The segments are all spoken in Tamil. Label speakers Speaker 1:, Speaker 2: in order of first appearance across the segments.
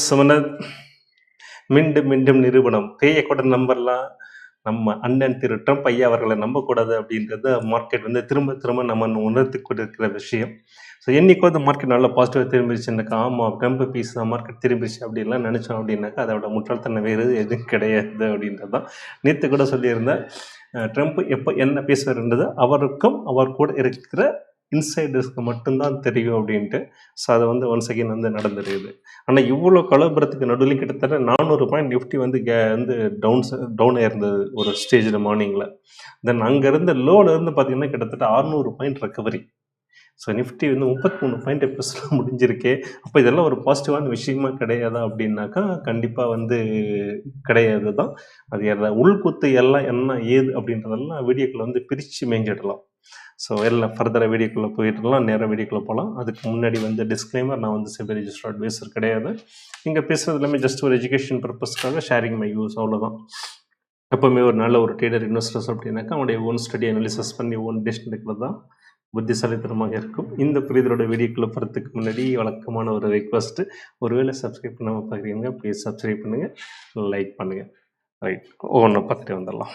Speaker 1: சுமனத் மீண்டும் மீண்டும் நிரூபணம் பேய கூட நம்பர்லாம் நம்ம அண்ணன் திரு ட்ரம்ப் ஐயா அவர்களை நம்பக்கூடாது அப்படின்றத மார்க்கெட் வந்து திரும்ப திரும்ப நம்ம உணர்த்தி கொண்டிருக்கிற விஷயம். ஸோ என்றைக்கு வந்து மார்க்கெட் நல்லா பாசிட்டிவாக திரும்பிடுச்சுனாக்கா ஆமாம் ட்ரம்ப் பீஸ் தான் மார்க்கெட் திரும்பிடுச்சு அப்படின்லாம் நினச்சோம் அப்படின்னாக்கா அதோட முட்டாள்தன்மை வேறு எதுவும் கிடையாது அப்படின்றது தான். நேற்று கூட சொல்லியிருந்தேன், ட்ரம்ப் எப்போ என்ன பேசுவார்ன்றது அவருக்கும் அவர் கூட இருக்கிற இன்சைடர்ஸ்க்கு மட்டும்தான் தெரியும் அப்படின்ட்டு. ஸோ அதை வந்து ஒன்ஸ் அகெயின் வந்து நடந்துருக்குது. ஆனால் இவ்வளோ கலபரத்துக்கு நடுவில் கிட்டத்தட்ட 400 பாயிண்ட் நிஃப்டி வந்து வந்து டவுன் ஆயிருந்தது ஒரு ஸ்டேஜில் மார்னிங்கில். தென் அங்கேருந்து லோவில் இருந்து பார்த்தீங்கன்னா கிட்டத்தட்ட 600 பாயிண்ட் ரெக்கவரி. ஸோ நிஃப்டி வந்து 33 பாயிண்ட் ப்ளஸில் முடிஞ்சிருக்கே. அப்போ இதெல்லாம் ஒரு பாசிட்டிவான விஷயமா கிடையாதா அப்படின்னாக்கா கண்டிப்பாக வந்து கிடையாது தான். அது உள்குத்து எல்லாம் என்ன ஏது அப்படின்றதெல்லாம் வீடியோக்களை வந்து பிரித்து மேஞ்சிடலாம். ஸோ எல்லாம் ஃபர்தராக வீடியோக்குள்ளே போயிட்டுலாம் நேராக வீடியோக்குள்ளே போகலாம். அதுக்கு முன்னாடி வந்து டிஸ்க்ளைமர், நான் வந்து செபி ரெஜிஸ்டர்ட் அட்வைசர் கிடையாது. இங்கே பேசுகிறது எல்லாமே ஜஸ்ட் ஒரு எஜுகேஷன் பர்பஸ்க்காக ஷேரிங் மை யூஸ், அவ்வளோதான். எப்போவுமே ஒரு நல்ல ஒரு ட்ரேடர் இன்வெஸ்டர்ஸ் அப்படின்னாக்கா அவனுடைய ஓன் ஸ்டடி அனாலிசிஸ் பண்ணி ஓன் டெசிஷன் எடுக்கிறது தான் புத்திசாலித்தனமாக இருக்கும். இந்த புரிதலோட வீடியோக்குள்ளே போகிறதுக்கு முன்னாடி வழக்கமான ஒரு ரெக்வஸ்ட்டு, ஒருவேளை சப்ஸ்கிரைப் பண்ணாமல் பார்க்குறீங்க ப்ளீஸ் சப்ஸ்கிரைப் பண்ணுங்கள், லைக் பண்ணுங்கள். ரைட், ஒவ்வொன்று பார்த்துட்டு வந்துடலாம்.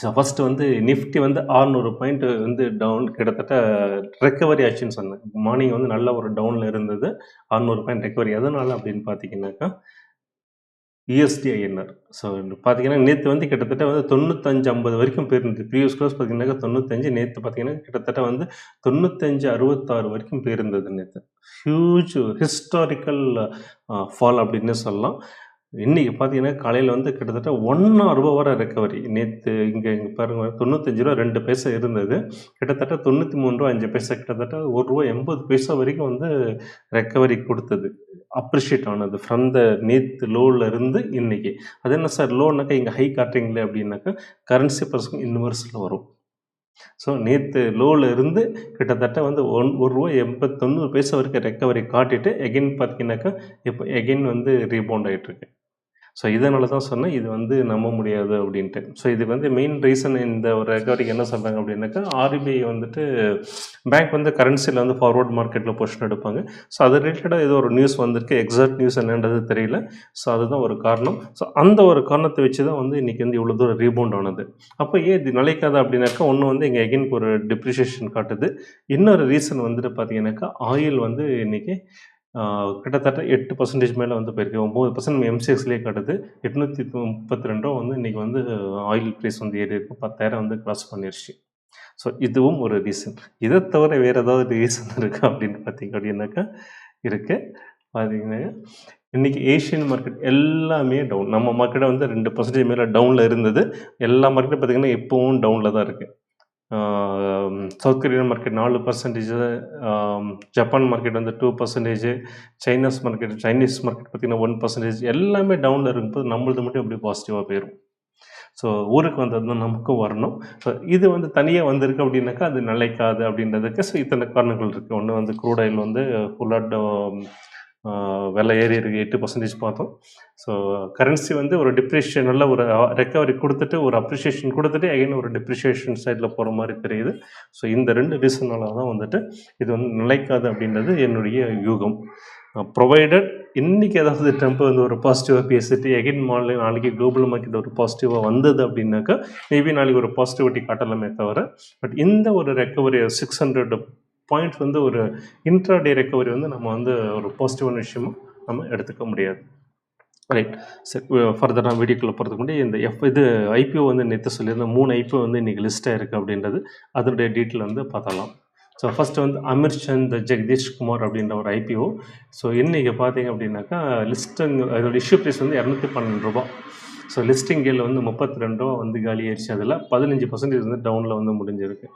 Speaker 1: ஸோ ஃபஸ்ட்டு வந்து நிஃப்டி வந்து 600 பாயிண்ட் வந்து டவுன் கிட்டத்தட்ட ரெக்கவரி ஆச்சுன்னு சொன்னேன். மார்னிங் வந்து நல்ல ஒரு டவுனில் இருந்தது, 600 பாயிண்ட் ரெக்கவரி. எதனால் அப்படின்னு பார்த்தீங்கன்னாக்கா USD/INR. ஸோ பார்த்தீங்கன்னா நேற்று வந்து கிட்டத்தட்ட வந்து 95-50 வரைக்கும் போயிருந்தது. ப்ரீவியஸ் க்ளோஸ் பார்த்தீங்கன்னாக்கா 95, நேற்று பார்த்தீங்கன்னா கிட்டத்தட்ட வந்து 95-66 வரைக்கும் போயிருந்தது நேற்று. ஹியூஜ் ஹிஸ்டாரிக்கல் ஃபால் அப்படின்னு சொல்லலாம். இன்றைக்கி பார்த்தீங்கன்னா காலையில் வந்து கிட்டத்தட்ட ₹1 வர ரெக்கவரி. நேற்று இங்கே பாருங்கள், ₹95.02 இருந்தது, கிட்டத்தட்ட ₹93.05, கிட்டத்தட்ட ₹1.80 வரைக்கும் வந்து ரெக்கவரி கொடுத்தது, அப்ரிஷியேட் ஆனது ஃப்ரம் த நேற்று லோவில் இருந்து இன்னைக்கு. அது என்ன சார் லோனாக்கா இங்கே ஹை காட்டுறீங்களே அப்படின்னாக்கா கரன்சி பர்சன் இன்வெர்ஸில் வரும். ஸோ நேற்று லோவில் இருந்து கிட்டத்தட்ட வந்து ₹1.89 வரைக்கும் ரெக்கவரி காட்டிட்டு எகெயின் பார்த்தீங்கன்னாக்கா இப்போ எகெயின் வந்து ரீபவுண்ட் ஆகிட்டுருக்கு. ஸோ இதனால தான் சொன்னேன் இது வந்து நம்ப முடியாது அப்படின்ட்டு. ஸோ இதுக்கு வந்து மெயின் ரீசன் இந்த ஒரு ரெக்கவரிக்கு என்ன சொல்கிறாங்க அப்படின்னாக்கா, RBI வந்துட்டு பேங்க் வந்து கரன்சியில் வந்து ஃபார்வர்ட் மார்க்கெட்டில் பொசிஷன் எடுப்பாங்க. ஸோ அது ரிலேட்டடாக ஏதோ ஒரு நியூஸ் வந்திருக்கு, எக்ஸாக்ட் நியூஸ் என்னன்றது தெரியல. ஸோ அதுதான் ஒரு காரணம். ஸோ அந்த ஒரு காரணத்தை வச்சு தான் வந்து இன்றைக்கி வந்து இவ்வளோ தூரம் ரீபவுண்ட் ஆனது. அப்போ ஏன் இது நிலைக்காது அப்படின்னாக்கா, ஒன்று வந்து இங்கே எகெயின் ஒரு டிப்ரிஷியேஷன் காட்டுது. இன்னொரு ரீசன் வந்துட்டு பார்த்தீங்கன்னாக்கா, ஆயில் வந்து இன்றைக்கி கிட்டத்தட்ட 8% மேலே வந்து போயிருக்கு. 9% MCXலேயே காட்டுது. 832 வந்து இன்றைக்கி வந்து ஆயில் ப்ரைஸ் வந்து ஏறி இருக்கு, 10,000 வந்து கிராஸ் பண்ணிருச்சு. ஸோ இதுவும் ஒரு ரீசன். இதை தவிர வேறு ஏதாவது ரீசன் இருக்கா அப்படின்னு பார்த்தீங்க அப்படின்னாக்கா இருக்குது. பார்த்தீங்கன்னா இன்றைக்கி ஏஷியன் மார்க்கெட் எல்லாமே டவுன். நம்ம மார்க்கெட்டை வந்து 2% மேலே டவுனில் இருந்தது. எல்லா மார்க்கெட்டும் பார்த்திங்கன்னா இப்போவும் டவுனில் தான் இருக்குது. South Korean market 4%, Japan market வந்து 2%, சைனீஸ் மார்க்கெட் பார்த்திங்கன்னா 1%, எல்லாமே டவுனில் இருக்கும்போது நம்மளது மட்டும் எப்படி பாசிட்டிவாக போயிடும். ஸோ ஊருக்கு வந்தது தான் நமக்கும் வரணும். ஸோ இது வந்து தனியாக வந்திருக்கு அப்படின்னாக்கா அது நிலைக்காது அப்படின்றதுக்கு ஸோ இத்தனை காரணங்கள் இருக்குது. ஒன்று வந்து க்ரூட் ஆயில் வந்து ஃபுல்லாக விலை ஏறி இருக்குது, 8% பார்த்தோம். ஸோ கரன்சி வந்து ஒரு டிப்ரிஷியேஷனில் ஒரு ரெக்கவரி கொடுத்துட்டு ஒரு அப்ரிஷியேஷன் கொடுத்துட்டு அகைன் ஒரு டிப்ரிஷியேஷன் சைடில் போகிற மாதிரி தெரியுது. ஸோ இந்த 2 ரீசனால தான் வந்துட்டு இது வந்து நிலைக்காது அப்படின்றது என்னுடைய யூகம். ப்ரொவைடட் இன்றைக்கி ஏதாவது ட்ரம்ப் வந்து ஒரு பாசிட்டிவாக பேசிட்டு எகைன் நாளைக்கு குளோபல் மார்க்கெட் ஒரு பாசிட்டிவாக வந்தது அப்படின்னாக்கா மேபி நாளைக்கு ஒரு பாசிட்டிவிட்டி காட்டலாமே தவிர, பட் இந்த ஒரு ரெக்கவரி 600 பாயிண்ட்ஸ் வந்து ஒரு இன்ட்ராடே ரெக்கவரி வந்து நம்ம வந்து ஒரு பாசிட்டிவான விஷயமும் நம்ம எடுத்துக்க முடியாது. ரைட், சரி ஃபர்தராக வீடியோக்குள்ளே போகிறதுக்கு முன்னாடி இந்த IPO வந்து நேற்று சொல்லியிருந்தேன், 3 IPO வந்து இன்றைக்கி லிஸ்ட்டாக இருக்குது அப்படின்றது, அதனுடைய டீட்டெயில் வந்து பார்த்தலாம். ஸோ ஃபஸ்ட்டு வந்து அமீர்சந்த் ஜெகதீஷ் குமார் அப்படின்ற ஒரு IPO. ஸோ இன்றைக்கி பார்த்தீங்க அப்படின்னாக்கா லிஸ்டிங் அதோட இஷ்யூ ப்ரைஸ் வந்து ₹212. ஸோ லிஸ்டிங் கீழே வந்து ₹32 வந்து காலி ஆயிடுச்சு. அதில் 15% வந்து டவுனில் வந்து முடிஞ்சிருக்கு.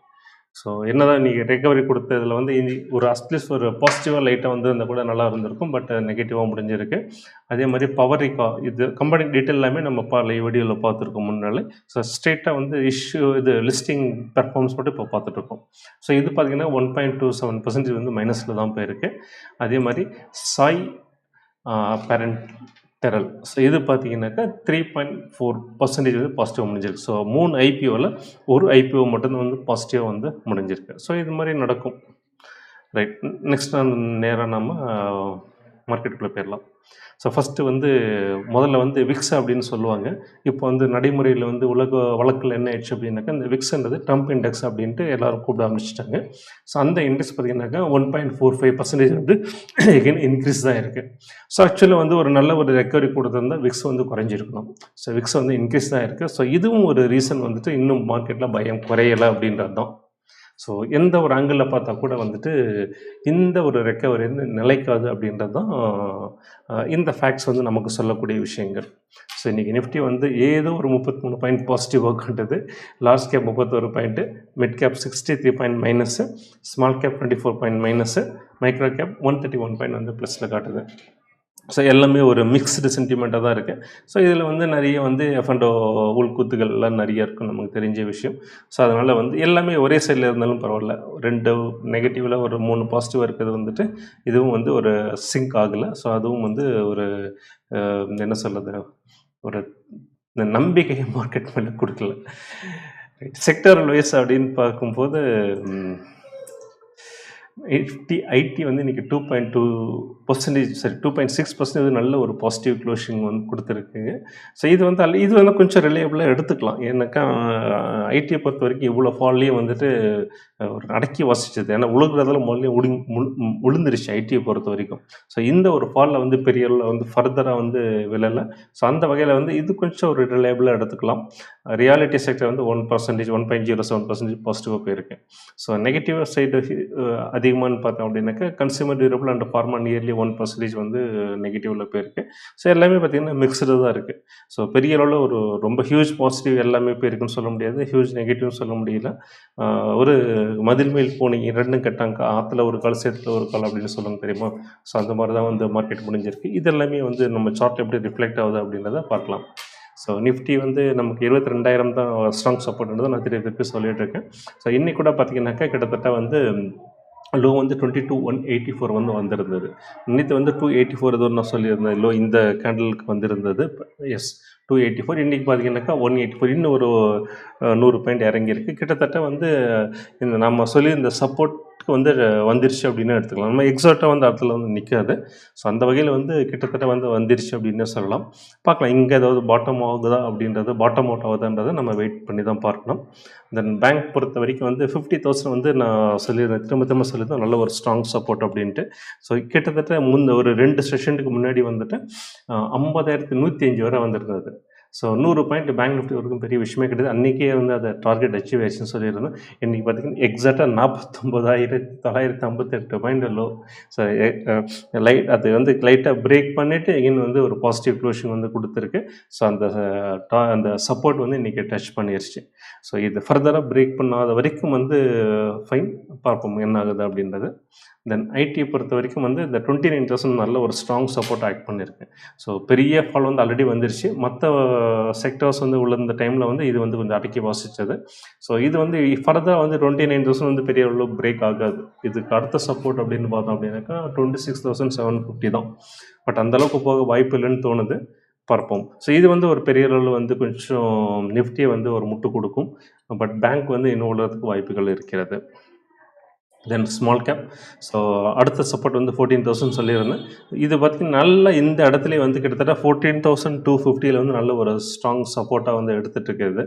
Speaker 1: ஸோ என்ன தான் நீங்கள் ரெக்கவரி கொடுத்ததில் வந்து ஒரு அட்லீஸ்ட் ஒரு பாசிட்டிவாக லைட்டாக வந்து இருந்தால் கூட நல்லா இருந்திருக்கும், பட் நெகட்டிவாக முடிஞ்சிருக்கு. அதே மாதிரி பவரிகா இது கம்பெனி டீட்டெயில் எல்லாமே நம்ம வீடியோவில் பார்த்துருக்கோம் முன்னாலே. ஸோ ஸ்ட்ரெயிட்டாக வந்து லிஸ்டிங் பெர்ஃபார்மன்ஸ் மட்டும் இப்போ பார்த்துட்ருக்கோம். ஸோ இது பார்த்திங்கன்னா 1.27% வந்து மைனஸில் தான் போயிருக்கு. அதே மாதிரி சாய் பெரல் ஸோ இது பார்த்தீங்கன்னாக்கா 3.4% வந்து பாசிட்டிவ் முடிஞ்சிருக்கு. ஸோ 3 IPOவில் ஒரு IPO மட்டும்தான் வந்து பாசிட்டிவாக வந்து முடிஞ்சிருக்கு. ஸோ இது மாதிரி நடக்கும். ரைட், நெக்ஸ்ட் நேராக நம்ம மார்க்கெட்டுக்குள்ளே போயிடலாம். ஸோ ஃபஸ்ட்டு வந்து முதல்ல வந்து விக்ஸ் அப்படின்னு சொல்லுவாங்க. இப்போ வந்து நடைமுறையில் வந்து உலக வழக்கில் என்ன ஆயிடுச்சு அப்படின்னாக்கா, இந்த விக்ஸ்ன்றது ட்ரம்ப் இண்டெக்ஸ் அப்படின்ட்டு எல்லாரும் கூப்பிட ஆரம்பிச்சுட்டாங்க. ஸோ அந்த இண்டெக்ஸ் பார்த்தீங்கன்னாக்கா 1.45% வந்து எகைன் இன்க்ரீஸ் தான் இருக்குது. ஸோ ஆக்சுவலாக வந்து ஒரு நல்ல ஒரு ரெக்கவரி கொடுத்துருந்தா விக்ஸ் வந்து குறைஞ்சிருக்கணும். ஸோ விக்ஸ் வந்து இன்க்ரீஸ் தான் இருக்குது. ஸோ இதுவும் ஒரு ரீசன் வந்துட்டு இன்னும் மார்க்கெட்டில் பயம் குறையலை அப்படின்றது தான். ஸோ எந்த ஒரு ஆங்கிளில் பார்த்தா கூட வந்துட்டு இந்த ஒரு ரெக்கவரி வந்து நிலைக்காது அப்படின்றது தான் இந்த ஃபேக்ட்ஸ் வந்து நமக்கு சொல்லக்கூடிய விஷயங்கள். ஸோ இன்றைக்கி நிஃப்டி வந்து ஏதோ ஒரு 33 பாயிண்ட் பாசிட்டிவாக காட்டுது. Large cap 31 point, mid cap 63 point minus, small cap 24 point minus, micro gap 131 point வந்து ப்ளஸில் காட்டுது. ஸோ எல்லாமே ஒரு மிக்ஸ்டு சென்டிமெண்ட்டாக தான் இருக்குது. ஸோ இதில் வந்து நிறைய வந்து எஃப்என்டோ உள்கூத்துகள்லாம் நிறைய இருக்கும், நமக்கு தெரிஞ்ச விஷயம். ஸோ அதனால் வந்து எல்லாமே ஒரே சைடில் இருந்தாலும் பரவாயில்ல, 2 நெகட்டிவில் ஒரு 3 பாசிட்டிவாக இருக்கிறது வந்துட்டு இதுவும் வந்து ஒரு சிங்க் ஆகலை. ஸோ அதுவும் வந்து ஒரு என்ன சொல்கிறது, ஒரு நம்பிக்கையை மார்க்கெட் மேலே கொடுக்கல. செக்டரல் வைஸ் அப்படின்னு பார்க்கும்போது ஐடி வந்து இன்றைக்கி 2.2% சரி 2.6% நல்ல ஒரு பாசிட்டிவ் க்ளோஷிங் வந்து கொடுத்துருக்குங்க. ஸோ இது வந்து கொஞ்சம் ரிலையபிளாக எடுத்துக்கலாம். ஏன்னாக்கா ஐடியை பொறுத்த வரைக்கும் இவ்வளோ ஃபால்லையும் வந்துட்டு ஒரு அடக்கி வாசிச்சது. ஏன்னா உழுகிறதுல முதல்ல விழுந்துருச்சு ஐடியை பொறுத்த வரைக்கும். ஸோ இந்த ஒரு ஃபாலில் வந்து பெரிய அளவில் வந்து ஃபர்தராக வந்து விழலை. ஸோ அந்த வகையில் வந்து இது கொஞ்சம் ஒரு ரிலையபிளாக எடுத்துக்கலாம். ரியாலிட்டி செக்டர் வந்து 1%, 1.07% பாசிட்டிவாக போயிருக்கு. ஸோ நெகட்டிவ் சைடு அதிகமானு பார்த்தோம் அப்படின்னாக்கா consumer durable and pharma nearly 1% வந்து நெகட்டிவில் போயிருக்கு. ஸோ எல்லாமே பார்த்திங்கன்னா மிக்சடு தான் இருக்குது. ஸோ பெரிய அளவில் ஒரு ரொம்ப ஹியூஜ் பாசிட்டிவ் எல்லாமே போயிருக்குன்னு சொல்ல முடியாது, ஹியூஜ் நெகட்டிவ்னு சொல்ல முடியல. ஒரு மதில் மேல் போனீங்க, 2 கட்டாங்க, ஆற்றுல ஒரு கால் சேத்துல ஒரு கால் அப்படின்னு சொல்லுங்க தெரியுமா? ஸோ அந்த மாதிரி தான் வந்து மார்க்கெட் முடிஞ்சிருக்கு. இது எல்லாமே வந்து நம்ம சார்ட் எப்படி ரிஃப்ளெக்ட் ஆகுது அப்படின்றத பார்க்கலாம். ஸோ நிஃப்டி வந்து நமக்கு 22,000 தான் ஸ்ட்ராங் சப்போர்ட்ன்றதை நான் திருப்பி சொல்லிட்டு இருக்கேன். ஸோ இன்னைக்கு கூட பார்த்தீங்கன்னாக்கா கிட்டத்தட்ட வந்து லோ வந்து 22,184 வந்து வந்திருந்தது. நேற்று வந்து 284 ஏதோ நான் சொல்லியிருந்தேன் லோ இந்த கேண்டலுக்கு வந்திருந்தது. எஸ் 284. இன்றைக்கி பார்த்தீங்கன்னாக்கா 184, இன்னும் ஒரு 100 பாயிண்ட் இறங்கியிருக்கு. கிட்டத்தட்ட வந்து இந்த நம்ம சொல்லி இந்த சப்போர்ட்க்கு வந்து வந்துருச்சு அப்படின்னு எடுத்துக்கலாம். நம்ம எக்ஸாக்டாக வந்து இடத்துல வந்து நிற்காது. ஸோ அந்த வகையில் வந்து கிட்டத்தட்ட வந்து வந்துருச்சு அப்படின்னு சொல்லலாம். பார்க்கலாம் இங்கே ஏதாவது பாட்டம் ஆகுதா அப்படின்றது, பாட்டம் அவுட் ஆகுதான்றதை நம்ம வெயிட் பண்ணி தான் பார்க்கணும். தென் பேங்க் பொறுத்த வரைக்கும் வந்து 50,000 வந்து நான் சொல்லியிருந்தேன், திரும்ப சொல்லியிருந்தேன், நல்ல ஒரு ஸ்ட்ராங் சப்போர்ட் அப்படின்ட்டு. ஸோ கிட்டத்தட்ட ஒரு 2 செஷனுக்கு முன்னாடி வந்துட்டு 50,105 வரை வந்திருந்தது. ஸோ 100 பாயிண்ட் பேங்க் நிஃப்டி வரைக்கும் பெரிய விஷயமே கிடையாது. அன்றைக்கே வந்து அதை டார்கெட் அச்சீவ் ஆயிடுச்சுன்னு சொல்லியிருந்தேன். இன்றைக்கி பார்த்திங்கன்னா எக்ஸாக்டாக 49,958 பாயிண்ட் லோ. ஸோ அது வந்து லைட்டாக பிரேக் பண்ணிவிட்டு எகைன் வந்து ஒரு பாசிட்டிவ் க்ளோஷிங் வந்து கொடுத்துருக்கு. ஸோ அந்த சப்போர்ட் வந்து இன்றைக்கி டச் பண்ணிடுச்சு. ஸோ இது ஃபர்தராக பிரேக் பண்ணாத வரைக்கும் வந்து ஃபைன், பார்ப்போம் என்ன ஆகுது அப்படின்றது. தென் ஐடியை பொறுத்த வரைக்கும் வந்து இந்த 29,000 நல்ல ஒரு ஸ்ட்ராங் சப்போர்ட் ஆக்ட் பண்ணியிருக்கு. ஸோ பெரிய ஃபால் வந்து ஆல்ரெடி வந்துருச்சு. மற்ற செக்டர்ஸ் வந்து உள்ள இந்த டைமில் வந்து இது வந்து கொஞ்சம் அடக்கி வாசித்தது. ஸோ இது வந்து ஃபர்தராக வந்து 29,000 வந்து பெரிய அளவு பிரேக் ஆகாது. இதுக்கு அடுத்த சப்போர்ட் அப்படின்னு பார்த்தோம் அப்படின்னாக்கா 26,750 தான். பட் அந்தளவுக்கு போக வாய்ப்பு இல்லைன்னு தோணுது, பார்ப்போம். ஸோ இது வந்து ஒரு பெரிய அளவில் வந்து கொஞ்சம் நிஃப்டியை வந்து ஒரு முட்டு கொடுக்கும். பட் பேங்க் வந்து இன்னும் உள்ளதுக்கு வாய்ப்புகள் இருக்கிறது. தென் ஸ்மால் கேப். ஸோ அடுத்த சப்போர்ட் வந்து 14,000 சொல்லியிருந்தேன். இது பார்த்திங்கன்னா நல்லா இந்த இடத்துல வந்து கிட்டத்தட்ட 14,250 வந்து நல்ல ஒரு ஸ்ட்ராங் சப்போர்ட்டாக வந்து எடுத்துகிட்டு இருக்கிறது.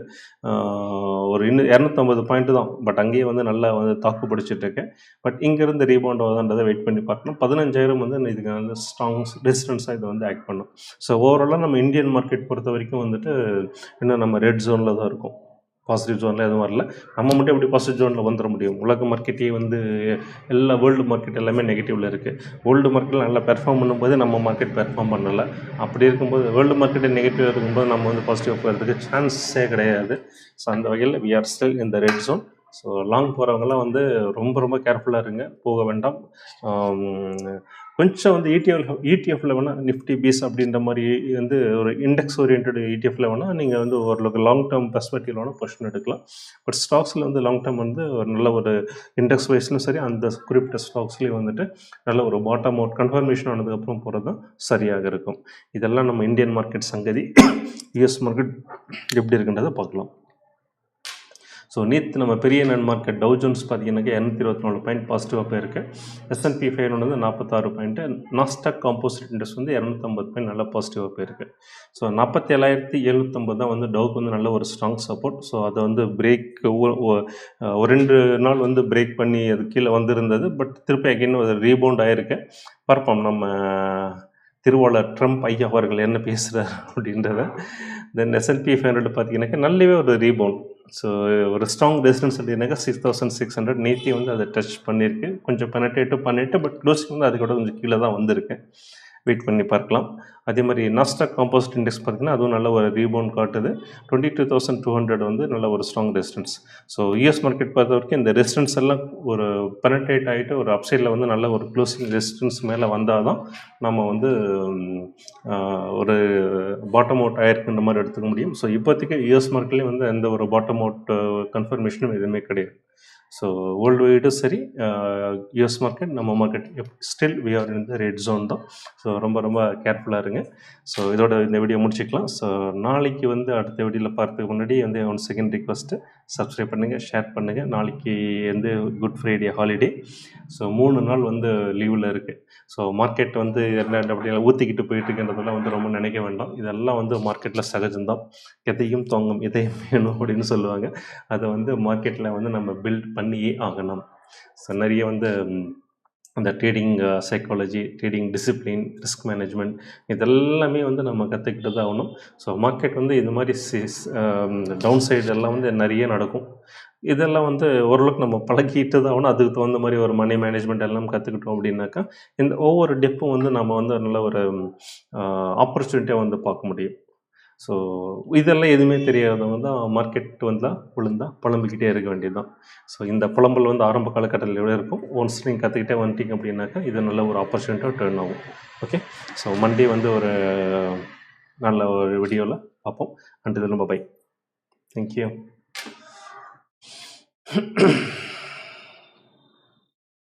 Speaker 1: ஒரு இன்னும் 250 பாயிண்ட் தான், பட் அங்கேயே வந்து நல்லா வந்து தாக்கு பிடிச்சிட்ருக்கேன். பட் இங்கேருந்து ரீபவுண்ட் ஆகுதுன்றதை வெயிட் பண்ணி பார்க்கணும். 15,000 வந்து இதுக்கு வந்து ஸ்ட்ராங் ரெசிஸ்டன்ஸாக இது வந்து ஆக்ட் பண்ணும். ஸோ ஓவராலாக நம்ம இந்தியன் மார்க்கெட் பொறுத்த வரைக்கும் வந்துட்டு இன்னும் நம்ம ரெட் ஜோனில் தான் இருக்கும். பாசிட்டிவ் ஜோனில் எதுவும் வரல. நம்ம மட்டும் எப்படி பாசிட்டிவ் ஜோனில் வந்துட முடியும்? உலக மார்க்கெட்டே வந்து எல்லா வேர்ல்டு மார்க்கெட் எல்லாமே நெகட்டிவில் இருக்குது. வேர்ல்டு மார்க்கெட்டில் நல்லா பெர்ஃபார்ம் பண்ணும்போது நம்ம மார்க்கெட் பெர்ஃபார்ம் பண்ணலை. அப்படி இருக்கும்போது வேர்ல்டு மார்க்கெட்டே நெகட்டிவ் இருக்கும்போது நம்ம வந்து பாசிட்டிவ் போகிறதுக்கு சான்ஸே கிடையாது. ஸோ அந்த வகையில் வி ஆர் ஸ்டில் இந்த ரெட் ஜோன். ஸோ லாங் போகிறவங்கலாம் வந்து ரொம்ப கேர்ஃபுல்லாக இருங்க, போக வேண்டாம். கொஞ்சம் வந்து இடிஎஃப்ல வேணால் நிஃப்டி பீஸ் அப்படின்ற மாதிரி வந்து ஒரு இண்டெக்ஸ் ஓரியன்ட் இடிஎஃப்ல வேணால் நீங்கள் வந்து ஓரளவுக்கு லாங் டேர்ம் பெர்ஸ்பெக்டிவ் வேணால் பொசிஷன் எடுக்கலாம். பட் ஸ்டாக்ஸில் வந்து லாங் டேர்ம் வந்து ஒரு நல்ல ஒரு இண்டெக்ஸ் வைஸ்லையும் சரி, அந்த குறிப்பிட்ட ஸ்டாக்ஸ்லேயும் வந்துட்டு நல்ல ஒரு பாட்டம் அவுட் கன்ஃபர்மேஷன் ஆனதுக்கப்புறம் போகிறது தான் சரியாக இருக்கும். இதெல்லாம் நம்ம இந்தியன் மார்க்கெட் சங்கதி. யூஎஸ் மார்க்கெட் எப்படி இருக்குன்றதை பார்க்கலாம். ஸோ நேற்று நம்ம பெரிய மார்க்கெட் டவ் ஜோன்ஸ் பார்த்தீங்கன்னாக்கா 224 பாயிண்ட் பாசிட்டிவாக போயிருக்கு. S&P 500 வந்து 46 பாயிண்ட்டு, நாஸ்டாக் காம்போசிட் இண்டெக்ஸ் வந்து 250 பாயிண்ட் நல்லா பாசிட்டிவாக போயிருக்கு. ஸோ 47,750 தான் வந்து டவுக்கு வந்து நல்ல ஒரு ஸ்ட்ராங் சப்போர்ட். ஸோ அதை வந்து பிரேக் ஒரு 2 நாள் வந்து பிரேக் பண்ணி அது கீழே வந்திருந்தது. பட் திருப்பி அகைன் ஒரு ரீபவுண்ட் ஆகிருக்கு. பார்ப்போம் நம்ம திருவாளர் ட்ரம்ப் ஐயா அவர்கள் என்ன பேசுகிறார் அப்படின்றத. தென் S&P 500 பார்த்தீங்கன்னாக்கா நல்லவே ஒரு ரீபவுண்ட். ஸோ ஒரு ஸ்ட்ராங் ரெசிஸ்டன்ஸ் அப்படின்னாக்கா 6,600 நேத்தி வந்து அதை டச் பண்ணியிருக்கு. கொஞ்சம் பெனட்ரேட்டும் பண்ணிவிட்டு, பட் க்ளோசிங் வந்து அதுக்கூட கொஞ்சம் கீழே தான் வந்திருக்கு. வெயிட் பண்ணி பார்க்கலாம். அதே மாதிரி நாஸ்டாக் காம்போசிட் இண்டெக்ஸ் பார்த்திங்கன்னா அதுவும் நல்ல ஒரு ரீபவுண்ட் காட்டுது. 22,200 வந்து நல்ல ஒரு strong resistance. So US market பொறுத்த வரைக்கும் இந்த ரெசிஸ்டன்ஸ் எல்லாம் ஒரு பெனட்ரேட் ஆகிட்டு ஒரு அப்சைடில் வந்து நல்ல ஒரு க்ளோசிங் ரெசிஸ்டன்ஸ் மேலே வந்தால் தான் நம்ம வந்து ஒரு பாட்டம் அவுட் ஆகிருக்குன்ற மாதிரி எடுத்துக்க முடியும். ஸோ இப்போதைக்கு யூஎஸ் மார்க்கெட்லேயும் வந்து எந்த ஒரு பாட்டம் அவுட் கன்ஃபர்மேஷனும் எதுவுமே கிடையாது. ஸோ வேர்ல்டு வைடும் சரி, யூஎஸ் மார்க்கெட், நம்ம market still we are in the red zone தான். ஸோ ரொம்ப ரொம்ப கேர்ஃபுல்லாக இருங்க. ஸோ இதோட இந்த வீடியோ முடிச்சுக்கலாம். ஸோ நாளைக்கு வந்து அடுத்த வீடியோவில் பார்த்துக்கு முன்னாடி வந்து ஒன் செகண்ட் ரிக்வஸ்ட்டு, சப்ஸ்கிரைப் பண்ணுங்கள், ஷேர் பண்ணுங்கள். நாளைக்கு வந்து குட் ஃப்ரைடே ஹாலிடே. ஸோ 3 நாள் வந்து லீவில் இருக்குது. ஸோ மார்க்கெட் வந்து என்ன அப்படி ஊற்றிக்கிட்டு போயிட்டுருக்குன்றதெல்லாம் வந்து ரொம்ப நினைக்க வேண்டாம். இதெல்லாம் வந்து மார்க்கெட்டில் சகஜம்தான். எதையும் தோங்கும் இதயம் வேணும் அப்படின்னு சொல்லுவாங்க. அதை வந்து மார்க்கெட்டில் வந்து நம்ம பில்ட் பண்ணியே ஆகணும். ஸோ நிறைய வந்து அந்த trading psychology, trading discipline, risk management இதெல்லாமே வந்து நம்ம கற்றுக்கிட்டு தான் ஆகணும். ஸோ மார்க்கெட் வந்து இது மாதிரி டவுன் சைடு எல்லாம் வந்து நிறைய நடக்கும். இதெல்லாம் வந்து ஓரளவுக்கு நம்ம பழகிட்டு தான் ஆகணும். அதுக்கு தகுந்த மாதிரி ஒரு மணி மேனேஜ்மெண்ட் எல்லாம் கற்றுக்கிட்டோம் அப்படின்னாக்கா இந்த ஒவ்வொரு டெப்பும் வந்து நம்ம வந்து நல்ல ஒரு ஆப்பர்ச்சுனிட்டியாக வந்து பார்க்க முடியும். ஸோ இதெல்லாம் எதுவுமே தெரியாதவங்க தான் மார்க்கெட் வந்தால் விழுந்தா புலம்பிக்கிட்டே இருக்க வேண்டியது தான். ஸோ இந்த புலம்பல் வந்து ஆரம்ப காலகட்டத்தில் எவ்வளோ இருக்கும், ஒன்ஸ் நீங்கள் கற்றுக்கிட்டே வந்துட்டீங்க அப்படின்னாக்கா இது நல்ல ஒரு ஆப்பர்ச்சுனிட்டியாக டர்ன் ஆகும். ஓகே, ஸோ மண்டே வந்து ஒரு நல்ல ஒரு வீடியோவில் பார்ப்போம். அண்ட் இது ரொம்ப பை. தேங்க்யூ.